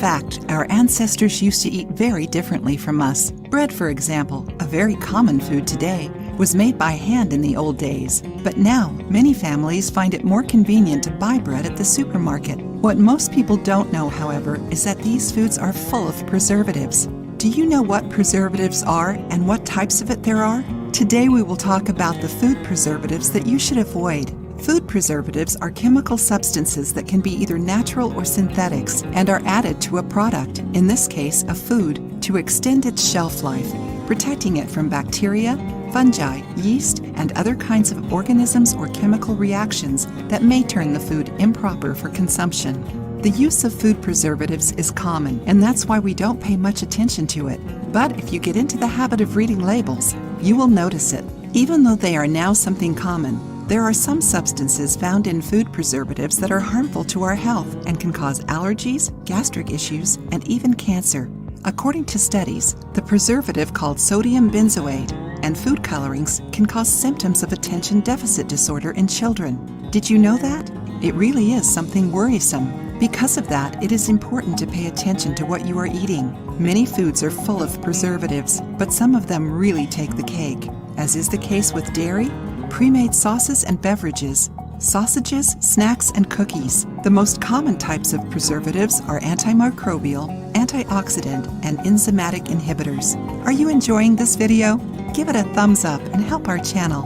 fact, our ancestors used to eat very differently from us. Bread, for example, a very common food today, was made by hand in the old days. But now, many families find it more convenient to buy bread at the supermarket. What most people don't know, however, is that these foods are full of preservatives. Do you know what preservatives are and what types of it there are? Today we will talk about the food preservatives that you should avoid. Food preservatives are chemical substances that can be either natural or synthetics and are added to a product, in this case a food, to extend its shelf life, protecting it from bacteria, fungi, yeast, and other kinds of organisms or chemical reactions that may turn the food improper for consumption. The use of food preservatives is common, and that's why we don't pay much attention to it. But if you get into the habit of reading labels, you will notice it. Even though they are now something common, there are some substances found in food preservatives that are harmful to our health and can cause allergies, gastric issues, and even cancer. According to studies, the preservative called sodium benzoate and food colorings can cause symptoms of attention deficit disorder in children. Did you know that? It really is something worrisome. Because of that, it is important to pay attention to what you are eating. Many foods are full of preservatives, but some of them really take the cake, as is the case with dairy, pre-made sauces and beverages, sausages, snacks, and cookies. The most common types of preservatives are antimicrobial, antioxidant, and enzymatic inhibitors. Are you enjoying this video? Give it a thumbs up and help our channel.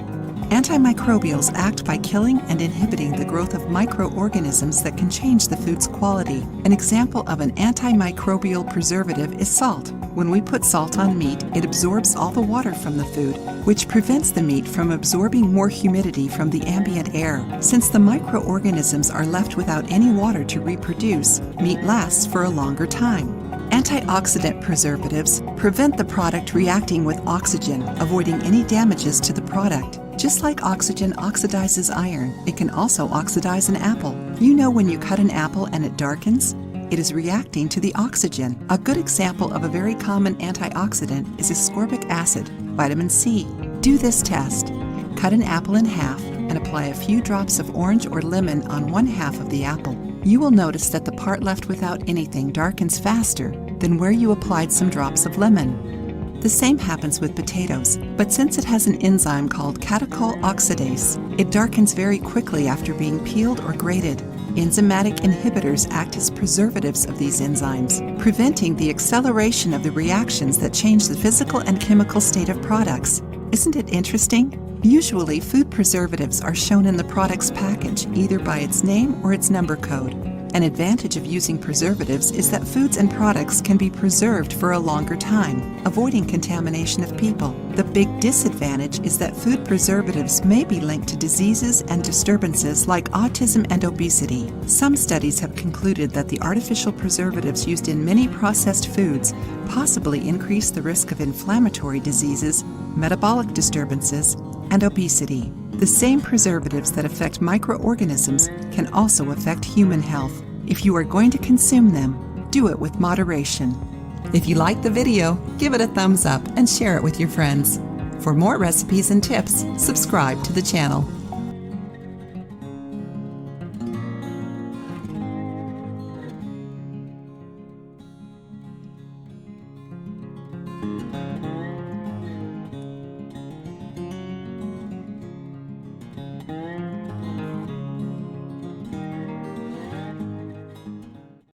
Antimicrobials act by killing and inhibiting the growth of microorganisms that can change the food's quality. An example of an antimicrobial preservative is salt. When we put salt on meat, it absorbs all the water from the food, which prevents the meat from absorbing more humidity from the ambient air. Since the microorganisms are left without any water to reproduce, meat lasts for a longer time. Antioxidant preservatives prevent the product reacting with oxygen, avoiding any damages to the product. Just like oxygen oxidizes iron, it can also oxidize an apple. You know when you cut an apple and it darkens? It is reacting to the oxygen. A good example of a very common antioxidant is ascorbic acid, vitamin C. Do this test. Cut an apple in half and apply a few drops of orange or lemon on one half of the apple. You will notice that the part left without anything darkens faster than where you applied some drops of lemon. The same happens with potatoes, but since it has an enzyme called catechol oxidase, it darkens very quickly after being peeled or grated. Enzymatic inhibitors act as preservatives of these enzymes, preventing the acceleration of the reactions that change the physical and chemical state of products. Isn't it interesting? Usually, food preservatives are shown in the product's package either by its name or its number code. An advantage of using preservatives is that foods and products can be preserved for a longer time, avoiding contamination of people. The big disadvantage is that food preservatives may be linked to diseases and disturbances like autism and obesity. Some studies have concluded that the artificial preservatives used in many processed foods possibly increase the risk of inflammatory diseases, metabolic disturbances, and obesity. The same preservatives that affect microorganisms can also affect human health. If you are going to consume them, do it with moderation. If you liked the video, give it a thumbs up and share it with your friends. For more recipes and tips, subscribe to the channel.